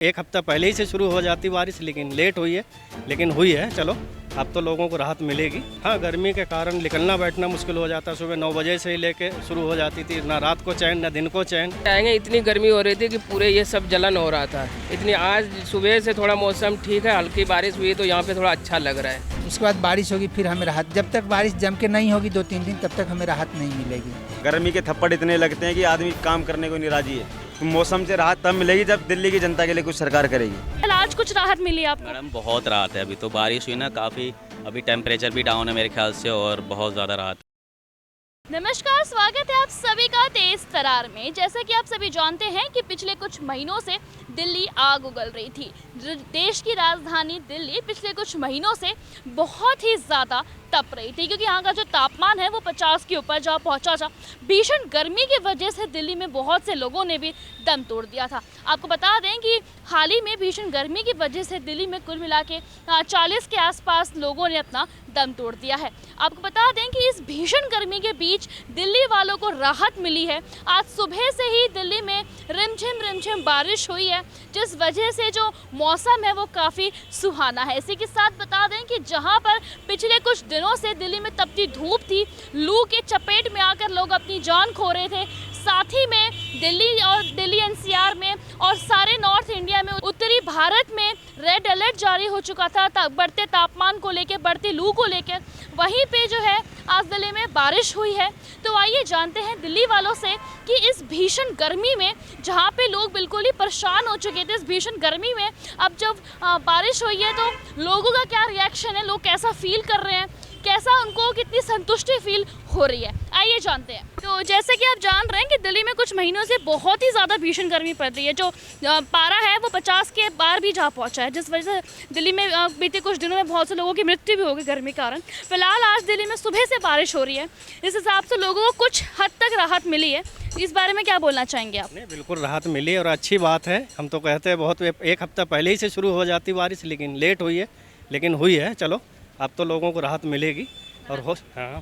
एक हफ्ता पहले ही से शुरू हो जाती बारिश, लेकिन लेट हुई है, लेकिन हुई है। चलो अब तो लोगों को राहत मिलेगी। हाँ, गर्मी के कारण निकलना बैठना मुश्किल हो जाता। सुबह 9 बजे से ही लेके शुरू हो जाती थी, ना रात को चैन ना दिन को चैन। आएंगे, इतनी गर्मी हो रही थी कि पूरे ये सब जलन हो रहा था। इतनी आज सुबह से थोड़ा मौसम ठीक है, हल्की बारिश हुई तो यहाँ पे थोड़ा अच्छा लग रहा है। उसके बाद बारिश होगी, फिर हमें राहत। जब तक बारिश जम के नहीं होगी 2-3 दिन, तब तक हमें राहत नहीं मिलेगी। गर्मी के थप्पड़ इतने लगते हैं कि आदमी काम करने को नहीं राजी है। मौसम से राहत तब मिलेगी जब दिल्ली की जनता के लिए कुछ सरकार करेगी। आज कुछ राहत मिली आपको? मैडम बहुत राहत है, अभी तो बारिश हुई ना काफ़ी, अभी टेम्परेचर भी डाउन है मेरे ख्याल से और बहुत ज़्यादा राहत। नमस्कार, स्वागत है आप सभी का तेज तरार में। जैसा कि आप सभी जानते हैं कि पिछले कुछ महीनों से दिल्ली आग उगल रही थी। देश की राजधानी दिल्ली पिछले कुछ महीनों से बहुत ही ज़्यादा तप रही थी, क्योंकि यहाँ का जो तापमान है वो 50 के ऊपर जा पहुँचा था। भीषण गर्मी की वजह से दिल्ली में बहुत से लोगों ने भी दम तोड़ दिया था। आपको बता दें कि हाल ही में भीषण गर्मी की वजह से दिल्ली में कुल मिला के 40 के आसपास लोगों ने अपना दम तोड़ दिया है। आपको बता दें कि इस भीषण गर्मी के बीच दिल्ली वालों को राहत मिली है। आज सुबह से ही दिल्ली में रिमझिम बारिश हुई है, जिस वजह से जो मौसम है वो काफ़ी सुहाना है। इसी के साथ बता दें कि जहां पर पिछले कुछ दिनों से दिल्ली में तपती धूप थी, लू के चपेट में आकर लोग अपनी जान खो रहे थे, साथ ही में दिल्ली एनसीआर में और सारे नॉर्थ इंडिया में, उत्तरी भारत में रेड अलर्ट जारी हो चुका था बढ़ते तापमान को लेकर, बढ़ती लू को लेकर। वहीं पे जो है आज दिल्ली में बारिश हुई है। तो आइए जानते हैं दिल्ली वालों से कि इस भीषण गर्मी में, जहाँ पे लोग बिल्कुल ही परेशान हो चुके थे, इस भीषण गर्मी में अब जब बारिश हुई है तो लोगों का क्या रिएक्शन है, लोग कैसा फील कर रहे हैं, कैसा उनको कितनी संतुष्टि फील हो रही है, आइए जानते हैं। तो जैसे कि आप जान रहे हैं कि दिल्ली में कुछ महीनों से बहुत ही ज़्यादा भीषण गर्मी पड़ रही है। जो पारा है वो 50 के पार भी जा पहुंचा है, जिस वजह से दिल्ली में बीते कुछ दिनों में बहुत से लोगों की मृत्यु भी हो गई गर्मी के कारण। फिलहाल आज दिल्ली में सुबह से बारिश हो रही है, इस हिसाब से लोगों को कुछ हद तक राहत मिली है। इस बारे में क्या बोलना चाहेंगे आप? नहीं, बिल्कुल राहत मिली और अच्छी बात है। हम तो कहते हैं बहुत एक हफ्ता पहले ही से शुरू हो जाती बारिश, लेकिन लेट हुई है, लेकिन हुई है। चलो अब तो लोगों को राहत मिलेगी और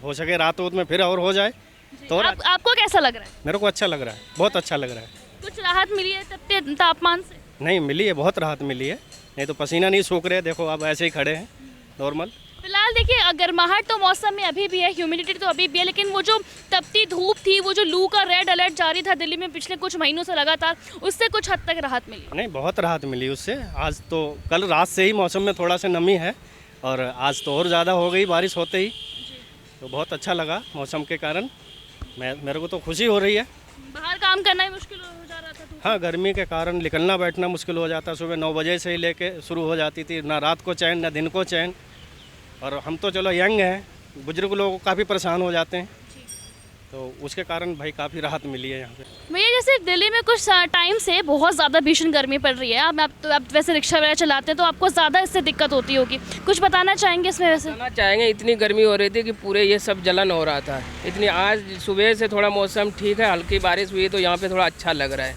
हो सके रात में फिर और हो जाए तो। आपको कैसा लग रहा है? मेरे को अच्छा लग रहा है, बहुत अच्छा लग रहा है। कुछ राहत मिली है तपते तापमान से? नहीं मिली है, बहुत राहत मिली है, नहीं तो पसीना नहीं सूख रहे। देखो अब ऐसे ही खड़े हैं नॉर्मल। फिलहाल देखिए, गर्माहट तो मौसम में अभी भी है, ह्यूमिडिटी तो अभी भी है, लेकिन वो जो तपती धूप थी, वो जो लू का रेड अलर्ट जारी था दिल्ली में पिछले कुछ महीनों से लगातार, उससे कुछ हद तक राहत मिली? नहीं, बहुत राहत मिली उससे। आज तो कल रात से ही मौसम में थोड़ा सा नमी है और आज तो और ज़्यादा हो गई बारिश होते ही, तो बहुत अच्छा लगा मौसम के कारण। मेरे को तो खुशी हो रही है। बाहर काम करना ही मुश्किल हो जा रहा था तो। हाँ, गर्मी के कारण निकलना बैठना मुश्किल हो जाता। सुबह 9 बजे से ही लेके शुरू हो जाती थी, ना रात को चैन ना दिन को चैन। और हम तो चलो यंग हैं, बुजुर्ग लोग काफ़ी परेशान हो जाते हैं, तो उसके कारण भाई काफ़ी राहत मिली है यहाँ पे। भैया, जैसे दिल्ली में कुछ टाइम से बहुत ज़्यादा भीषण गर्मी पड़ रही है, आप वैसे रिक्शा वगैरह चलाते हैं तो आपको ज़्यादा इससे दिक्कत होती होगी, कुछ बताना चाहेंगे इसमें? वैसे बताना चाहेंगे, इतनी गर्मी हो रही थी कि पूरे ये सब जलन हो रहा था। इतनी आज सुबह से थोड़ा मौसम ठीक है, हल्की बारिश हुई तो यहाँ पे थोड़ा अच्छा लग रहा है,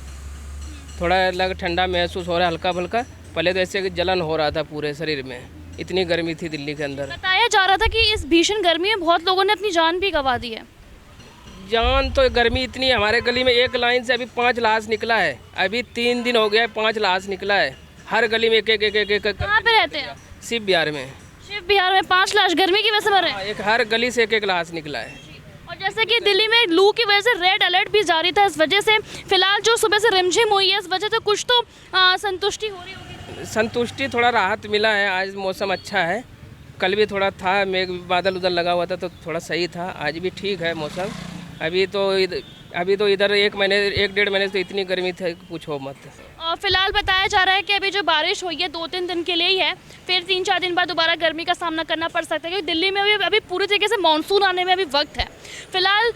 थोड़ा ठंडा महसूस हो रहा है, हल्का फुल्का। पहले तो ऐसे जलन हो रहा था पूरे शरीर में, इतनी गर्मी थी दिल्ली के अंदर। बताया जा रहा था कि इस भीषण गर्मी में बहुत लोगों ने अपनी जान भी गंवा दी है। जान तो गर्मी इतनी, हमारे गली में एक लाइन से अभी 5 लाश निकला है, अभी 3 दिन हो गया है 5 लाश निकला है। हर गली में एक। कहाँ पे रहते हैं? शिव बिहार में। शिव बिहार में 5 लाश गर्मी की वजह से मरे? एक हर गली से एक लाश निकला है। और जैसे कि दिल्ली में लू की वजह से रेड अलर्ट भी जारी था, इस वजह से फिलहाल जो सुबह से रिमझिम हुई है, इस वजह से कुछ तो संतुष्टि हो रही होगी? संतुष्टि, थोड़ा राहत मिला है। आज मौसम अच्छा है, कल भी थोड़ा था मेघ बादल उधर लगा हुआ था तो थोड़ा सही था, आज भी ठीक है मौसम। अभी तो इधर 1-1.5 महीने से इतनी गर्मी थी, पूछो मत। और फिलहाल बताया जा रहा है कि अभी जो बारिश हुई है 2-3 दिन के लिए ही है, फिर 3-4 दिन बाद दोबारा गर्मी का सामना करना पड़ सकता है, क्योंकि दिल्ली में अभी पूरी तरीके से मानसून आने में अभी वक्त है। फिलहाल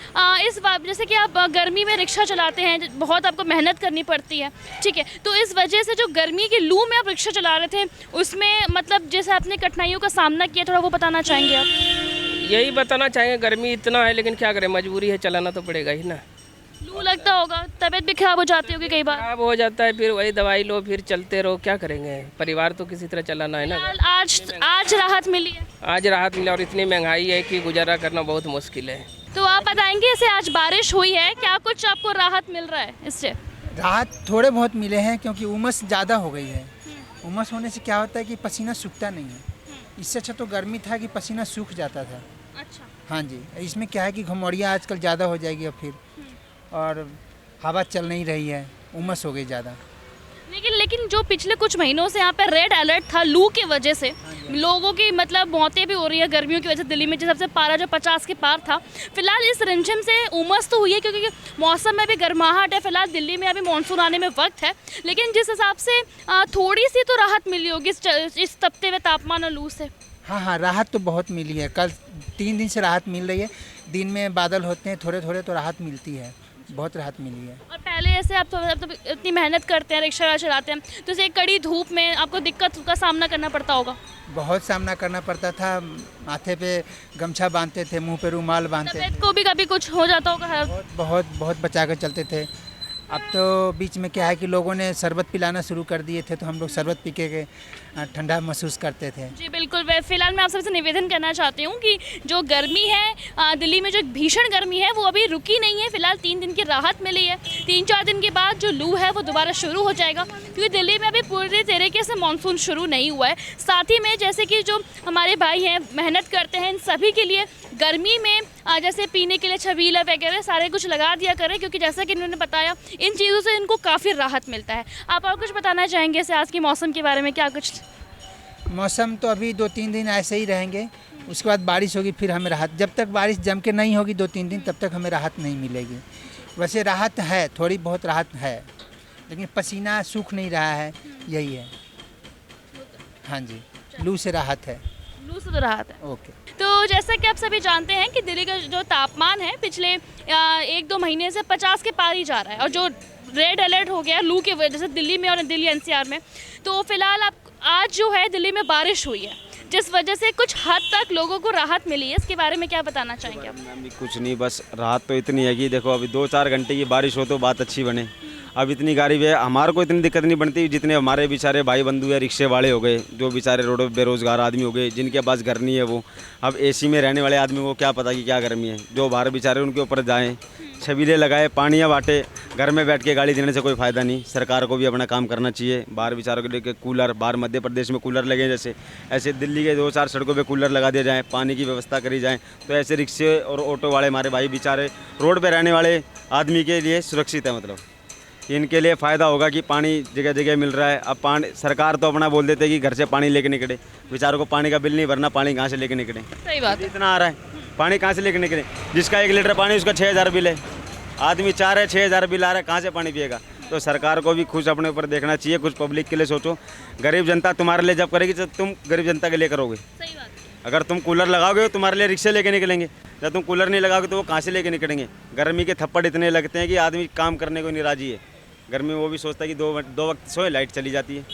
इस बार जैसे कि आप गर्मी में रिक्शा चलाते हैं, बहुत आपको मेहनत करनी पड़ती है, ठीक है, तो इस वजह से जो गर्मी की लू में आप रिक्शा चला रहे थे, उसमें मतलब जैसे आपने कठिनाइयों का सामना किया, थोड़ा वो बताना चाहेंगे आप? यही बताना चाहेंगे, गर्मी इतना है लेकिन क्या करें, मजबूरी है, चलाना तो पड़ेगा ही ना। लू लगता होगा, तबीयत भी खराब हो जाती होगी कई बार? खराब हो जाता है, फिर वही दवाई लो, फिर चलते रहो, क्या करेंगे, परिवार तो किसी तरह चलाना है ना। आज राहत मिली है? आज राहत मिला और इतनी महंगाई है कि गुजारा करना बहुत मुश्किल है। तो आप बताएंगे, इसे आज बारिश हुई है, क्या कुछ आपको राहत मिल रहा है इससे? राहत थोड़े बहुत मिले हैं क्योंकि उमस ज़्यादा हो गई है। उमस होने से क्या होता है कि पसीना सूखता नहीं है। इससे अच्छा तो गर्मी था कि पसीना सूख जाता था। अच्छा। हाँ जी, इसमें क्या है कि घमौड़ियाँ आजकल ज़्यादा हो जाएगी अब फिर, और हवा चल नहीं रही है, उमस हो गई ज़्यादा। लेकिन जो पिछले कुछ महीनों से यहाँ पे रेड अलर्ट था लू की वजह से, लोगों की मतलब मौतें भी हो रही है गर्मियों की वजह से। दिल्ली में जो सबसे पारा जो 50 के पार था, फिलहाल इस रिमझिम से उमस तो हुई है क्योंकि मौसम में भी गर्माहट है। फिलहाल दिल्ली में अभी मानसून आने में वक्त है, लेकिन जिस हिसाब से थोड़ी सी तो राहत मिली होगी इस तपते हुए तापमान और लू से। हाँ, राहत तो बहुत मिली है। कल 3 दिन से राहत मिल रही है। दिन में बादल होते हैं थोड़े थोड़े तो राहत मिलती है, बहुत राहत मिली है। और पहले ऐसे आप तो इतनी मेहनत करते हैं, रिक्शा चलाते हैं, तो इसे कड़ी धूप में आपको दिक्कत का सामना करना पड़ता होगा। बहुत सामना करना पड़ता था। माथे पे गमछा बांधते थे, मुंह पे रुमाल बांधते थे। तबीयत को भी कभी कुछ हो जाता होगा। बहुत बचा कर चलते थे। अब तो बीच में क्या है कि लोगों ने शरबत पिलाना शुरू कर दिए थे, तो हम लोग शरबत पी के ठंडा महसूस करते थे। जी बिल्कुल। फिलहाल मैं आप सबसे निवेदन करना चाहती हूँ कि जो गर्मी है दिल्ली में, जो भीषण गर्मी है वो अभी रुकी नहीं है। फिलहाल 3 दिन की राहत मिली है। 3-4 दिन के बाद जो लू है वो दोबारा शुरू हो जाएगा, क्योंकि दिल्ली में अभी पूरी तरीके से मानसून शुरू नहीं हुआ है। साथ ही में जैसे कि जो हमारे भाई हैं मेहनत करते हैं, इन सभी के लिए गर्मी में जैसे पीने के लिए छबीला वगैरह सारे कुछ लगा दिया करें, क्योंकि जैसा कि इन्होंने बताया इन चीज़ों से इनको काफ़ी राहत मिलता है। आप और कुछ बताना चाहेंगे ऐसे आज के मौसम के बारे में? क्या कुछ मौसम तो अभी 2-3 दिन ऐसे ही रहेंगे, उसके बाद बारिश होगी, फिर हमें राहत। जब तक बारिश जम के नहीं होगी 2-3 दिन, तब तक हमें राहत नहीं मिलेगी। वैसे राहत है, थोड़ी बहुत राहत है, लेकिन पसीना सूख नहीं रहा है, यही है। हाँ जी, लू से राहत है। लू से तो राहत है। ओके। तो जैसा कि आप सभी जानते हैं कि दिल्ली का जो तापमान है पिछले 1-2 महीने से 50 के पार ही जा रहा है, और जो रेड अलर्ट हो गया लू की वजह से दिल्ली में और दिल्ली NCR में, तो फिलहाल आप आज जो है दिल्ली में बारिश हुई है, जिस वजह से कुछ हद तक लोगों को राहत मिली है। इसके बारे में क्या बताना चाहेंगे आप? कुछ नहीं, बस राहत तो इतनी है कि देखो अभी 2-4 घंटे की बारिश हो तो बात अच्छी बने। अब इतनी गाड़ी है, हमारे को इतनी दिक्कत नहीं बनती जितने हमारे बेचारे भाई बंधु है, रिक्शे वाले हो गए, जो बेचारे रोडों पर बेरोजगार आदमी हो गए, जिनके पास घर नहीं है वो। अब AC में रहने वाले आदमी को क्या पता कि क्या गर्मी है। जो बाहर बेचारे उनके ऊपर जाएँ, छबीले लगाए, पानियाँ बांटे, घर में बैठ के गाड़ी देने से कोई फ़ायदा नहीं। सरकार को भी अपना काम करना चाहिए। बाहर बेचारों के लिए कूलर, बाहर मध्य प्रदेश में कूलर लगे जैसे, ऐसे दिल्ली के 2-4 सड़कों पे कूलर लगा दिया जाए, पानी की व्यवस्था करी जाए, तो ऐसे रिक्शे और ऑटो वाले हमारे भाई बेचारे रोड पे रहने वाले आदमी के लिए सुरक्षित है। मतलब इनके लिए फ़ायदा होगा कि पानी जगह जगह मिल रहा है। अब पानी सरकार तो अपना बोल देते कि घर से पानी लेके निकले, बेचारों को पानी का बिल नहीं भरना, पानी कहाँ से लेके निकले? सही बात है। इतना आ रहा है, पानी कहाँ से लेके निकले? जिसका 1 लीटर पानी उसका 6000 बिल है, आदमी 4 है, 6000 बिल आ रहा है, कहाँ से पानी पिएगा? तो सरकार को भी खुद अपने ऊपर देखना चाहिए, कुछ पब्लिक के लिए सोचो। गरीब जनता तुम्हारे लिए जब करेगी जब तुम गरीब जनता के लिए करोगे। सही बात है। अगर तुम कूलर लगाओगे तो तुम्हारे लिए रिक्शे लेके निकलेंगे, जब तुम कूलर नहीं लगाओगे तो वो कहाँ से लेके निकलेंगे? गर्मी के थप्पड़ इतने लगते हैं कि आदमी काम करने को नहीं राजी है। गर्मी में वो भी सोचता है कि दो वक्त सोए, लाइट चली जाती है।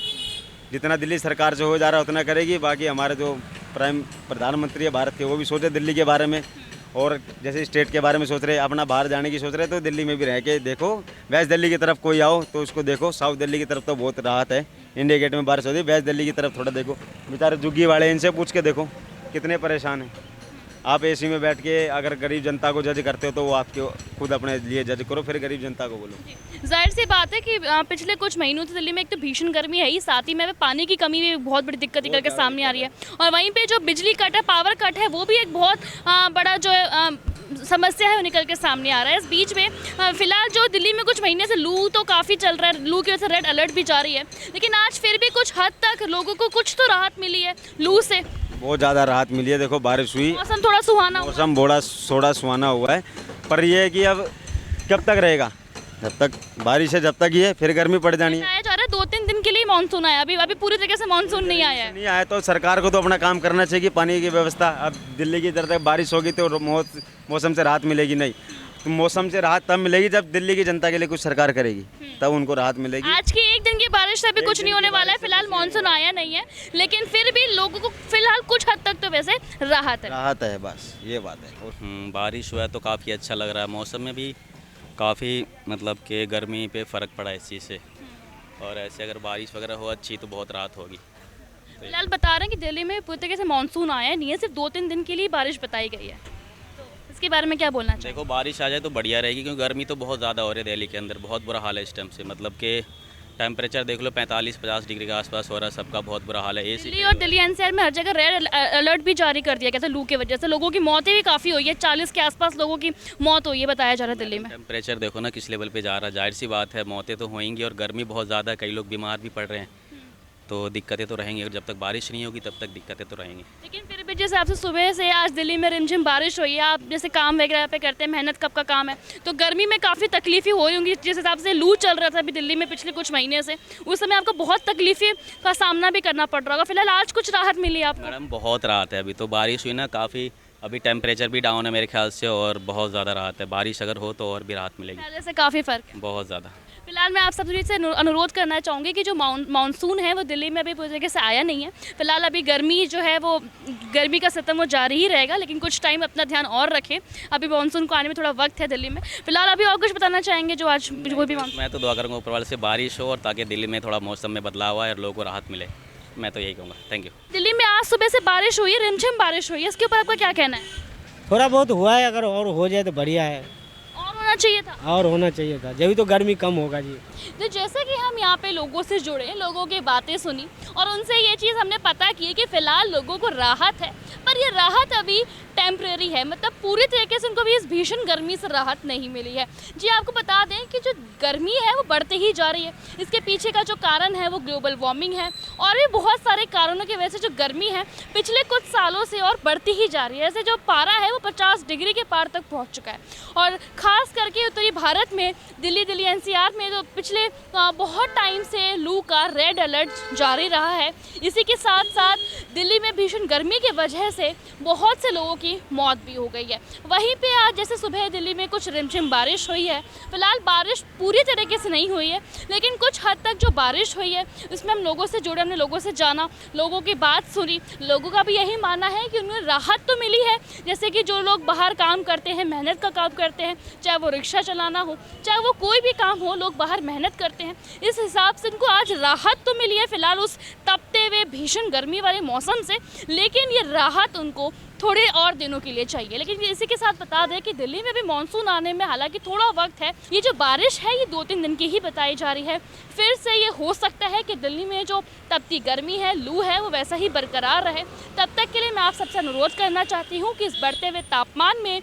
जितना दिल्ली सरकार से हो जा रहा है उतना करेगी। बाकी हमारे जो प्रधानमंत्री है भारत के, वो भी सोचे दिल्ली के बारे में, और जैसे स्टेट के बारे में सोच रहे, अपना बाहर जाने की सोच रहे, तो दिल्ली में भी रह के देखो। वेस्ट दिल्ली की तरफ कोई आओ तो उसको देखो, साउथ दिल्ली की तरफ तो बहुत राहत है, इंडिया गेट में बारिश होती है। वेस्ट दिल्ली की तरफ थोड़ा देखो, बेचारे झुग्गी वाले, इनसे पूछ के देखो कितने परेशान हैं। आप AC में बैठ के अगर गरीब जनता को जज करते हो तो वो आपके खुद अपने लिए जज करो, फिर गरीब जनता को बोलो। जाहिर सी बात है कि पिछले कुछ महीनों से दिल्ली में एक तो भीषण गर्मी है ही, साथ ही में पानी की कमी भी बहुत बड़ी दिक्कत निकल के सामने आ रही है, और वहीं पे जो बिजली कट है, पावर कट है, वो भी एक बहुत बड़ा जो समस्या है वो निकल के सामने आ रहा है। इस बीच में फिलहाल जो दिल्ली में कुछ महीने से लू तो काफ़ी चल रहा है, लू की वजह से रेड अलर्ट भी जारी है, लेकिन आज फिर भी कुछ हद तक लोगों को कुछ तो राहत मिली है लू से। बहुत ज़्यादा राहत मिली है। देखो बारिश हुई, मौसम थोड़ा सुहाना हुआ। मौसम थोड़ा सुहाना हुआ है, पर यह है कि अब कब तक रहेगा? जब तक बारिश है जब तक ये, फिर गर्मी पड़ जानी है। आया जा रहा है 2-3 दिन के लिए मानसून आया, अभी पूरी तरीके से मानसून नहीं आया है। नहीं आया तो सरकार को तो अपना काम करना चाहिए कि पानी की व्यवस्था। अब दिल्ली की तरफ बारिश होगी तो मौसम से राहत मिलेगी नहीं, तो मौसम से राहत तब मिलेगी जब दिल्ली की जनता के लिए कुछ सरकार करेगी, तब उनको राहत मिलेगी। आज की 1 दिन की बारिश से अभी कुछ नहीं होने वाला है, फिलहाल मानसून आया नहीं है, लेकिन फिर भी लोगों को फिलहाल कुछ हद तक तो वैसे राहत है बस ये बात है। बारिश हुआ है तो काफ़ी अच्छा लग रहा है। मौसम में भी काफ़ी मतलब कि गर्मी पे फ़र्क पड़ा इस चीज़ से, और ऐसे अगर बारिश वगैरह हो अच्छी तो बहुत राहत होगी। फिलहाल बता रहे हैं कि दिल्ली में पूरी तरीके से मानसून आया नहीं है, सिर्फ 2-3 दिन के लिए बारिश बताई गई है। इसके बारे में क्या बोलना चाहिए? देखो बारिश आ जाए तो बढ़िया रहेगी, क्योंकि गर्मी तो बहुत ज़्यादा हो रही है दिल्ली के अंदर, बहुत बुरा हाल है इस टाइम से। मतलब कि टेम्परेचर देख लो 45-50 डिग्री के आसपास हो रहा है, सबका बहुत बुरा हाल है। दिल्ली और दिल्ली एनसीआर में हर जगह रेड अलर्ट भी जारी कर दिया गया था लू की वजह से। लोगों की मौतें भी काफ़ी हुई है, 40 के आसपास लोगों की मौत हुई है बताया जा रहा है दिल्ली में। टेम्परेचर देखो ना किस लेवल पे जा रहा है, जाहिर सी बात है मौतें तो होंगी, और गर्मी बहुत ज़्यादा है, कई लोग बीमार भी पड़ रहे हैं, तो दिक्कतें तो रहेंगी। जब तक बारिश नहीं होगी तब तक दिक्कतें तो रहेंगी। लेकिन फिर भी जैसे आपसे सुबह से आज दिल्ली में रिमझिम बारिश हुई है, आप जैसे काम वगैरह पे करते हैं, मेहनत कब का काम है, तो गर्मी में काफ़ी तकलीफें हो रही होंगी। जिस हिसाब से लू चल रहा था अभी दिल्ली में पिछले कुछ महीने से, उस समय आपको बहुत तकलीफें का सामना भी करना पड़ रहा होगा। फिलहाल आज कुछ राहत मिली आपको? मैडम बहुत राहत है, अभी तो बारिश हुई ना काफ़ी, अभी टेम्परेचर भी डाउन है मेरे ख्याल से, और बहुत ज़्यादा राहत है। बारिश अगर हो तो और भी राहत मिलेगी, पहले से काफ़ी फ़र्क है। बहुत ज़्यादा। फिलहाल मैं आप सभी से अनुरोध करना चाहूँगी कि जो मानसून है वो दिल्ली में अभी पूरी तरीके से आया नहीं है। फिलहाल अभी गर्मी जो है वो गर्मी का सितम वो जारी ही रहेगा, लेकिन कुछ टाइम अपना ध्यान और रखें। अभी मानसून को आने में थोड़ा वक्त है दिल्ली में। फिलहाल अभी और कुछ बताना चाहेंगे जो आज कोई भी मैं तो दुआ करूँगा ऊपर वाले से बारिश हो, और ताकि दिल्ली में थोड़ा मौसम में बदलाव आए और लोगों को राहत मिले, मैं तो यही कहूँगा। Thank you. दिल्ली में आज सुबह से बारिश हुई है, रिमझिम बारिश हुई है, इसके ऊपर आपका क्या कहना है? थोड़ा बहुत हुआ है, अगर और हो जाए तो बढ़िया है, और होना चाहिए था। और होना चाहिए था, जब तो गर्मी कम होगा जी। तो जैसे कि हम यहाँ पे लोगों से जुड़े, लोगों की बातें सुनी और उनसे ये चीज़ हमने पता की कि फ़िलहाल लोगों को राहत है, पर ये राहत अभी टेम्प्रेरी है। मतलब पूरी तरीके से उनको भी इस भीषण गर्मी से राहत नहीं मिली है। जी आपको बता दें कि जो गर्मी है वो बढ़ती ही जा रही है। इसके पीछे का जो कारण है वो ग्लोबल वार्मिंग है, और भी बहुत सारे कारणों की वजह से जो गर्मी है पिछले कुछ सालों से और बढ़ती ही जा रही है। ऐसे जो पारा है वो 50 डिग्री के पार तक पहुँच चुका है, और ख़ास करके उत्तरी भारत में दिल्ली एनसीआर में तो पिछले बहुत टाइम से लू का रेड अलर्ट जारी रहा है। इसी के साथ साथ दिल्ली में भीषण गर्मी की वजह से बहुत से लोगों की मौत भी हो गई है। वहीं पे आज जैसे सुबह दिल्ली में कुछ रिमझिम बारिश हुई है। फिलहाल बारिश पूरी तरीके से नहीं हुई है, लेकिन कुछ हद तक जो बारिश हुई है उसमें हम लोगों से जुड़े, हमने लोगों से जाना, लोगों की बात सुनी। लोगों का भी यही मानना है कि उन्हें राहत तो मिली है। जैसे कि जो लोग बाहर काम करते हैं, मेहनत का काम करते हैं, चाहे वो रिक्शा चलाना हो, चाहे वो कोई भी काम हो, लोग बाहर मेहनत करते हैं, इस हिसाब से उनको आज राहत तो मिली है फिलहाल उस तपते हुए भीषण गर्मी वाले मौसम से। लेकिन ये राहत उनको थोड़े और दिनों के लिए चाहिए। लेकिन इसी के साथ बता दें कि दिल्ली में भी मानसून आने में हालांकि थोड़ा वक्त है। ये जो बारिश है ये 2-3 दिन की ही बताई जा रही है। फिर से ये हो सकता है कि दिल्ली में जो तपती गर्मी है, लू है, वो वैसा ही बरकरार रहे। तब तक के लिए मैं आप सबसे अनुरोध करना चाहती हूँ कि इस बढ़ते हुए तापमान में,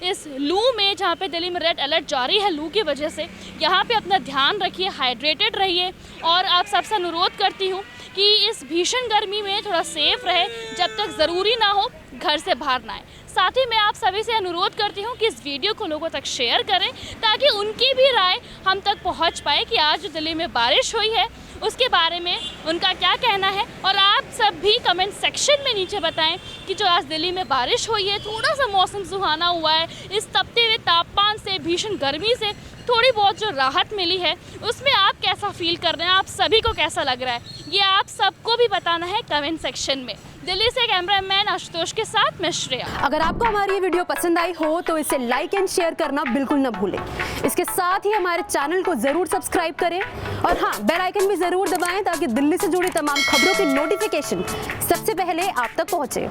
इस लू में, जहाँ पे दिल्ली में रेड अलर्ट जारी है लू की वजह से, यहाँ पे अपना ध्यान रखिए, हाइड्रेटेड रहिए, और आप सबसे अनुरोध करती हूँ कि इस भीषण गर्मी में थोड़ा सेफ रहे, जब तक ज़रूरी ना हो घर से बाहर ना आए। साथ ही मैं आप सभी से अनुरोध करती हूँ कि इस वीडियो को लोगों तक शेयर करें, ताकि उनकी भी राय हम तक पहुँच पाए कि आज जो दिल्ली में बारिश हुई है उसके बारे में उनका क्या कहना है। और आप सब भी कमेंट सेक्शन में नीचे बताएं कि जो आज दिल्ली में बारिश हुई है, थोड़ा सा मौसम सुहाना हुआ है, इस तपते हुए तापमान से, भीषण गर्मी से थोड़ी बहुत जो राहत मिली है, उसमें आप कैसा फील कर रहे हैं, आप सभी को कैसा लग रहा है, ये आप सबको भी बताना है कमेंट सेक्शन में। दिल्ली से कैमरामैन आशुतोष के साथ मैं श्रेया। अगर आपको हमारी ये वीडियो पसंद आई हो तो इसे लाइक एंड शेयर करना बिल्कुल न भूलें। इसके साथ ही हमारे चैनल को जरूर सब्सक्राइब करें, और हाँ, बेल आइकन भी जरूर दबाएं ताकि दिल्ली से जुड़ी तमाम खबरों की नोटिफिकेशन सबसे पहले आप तक पहुंचे।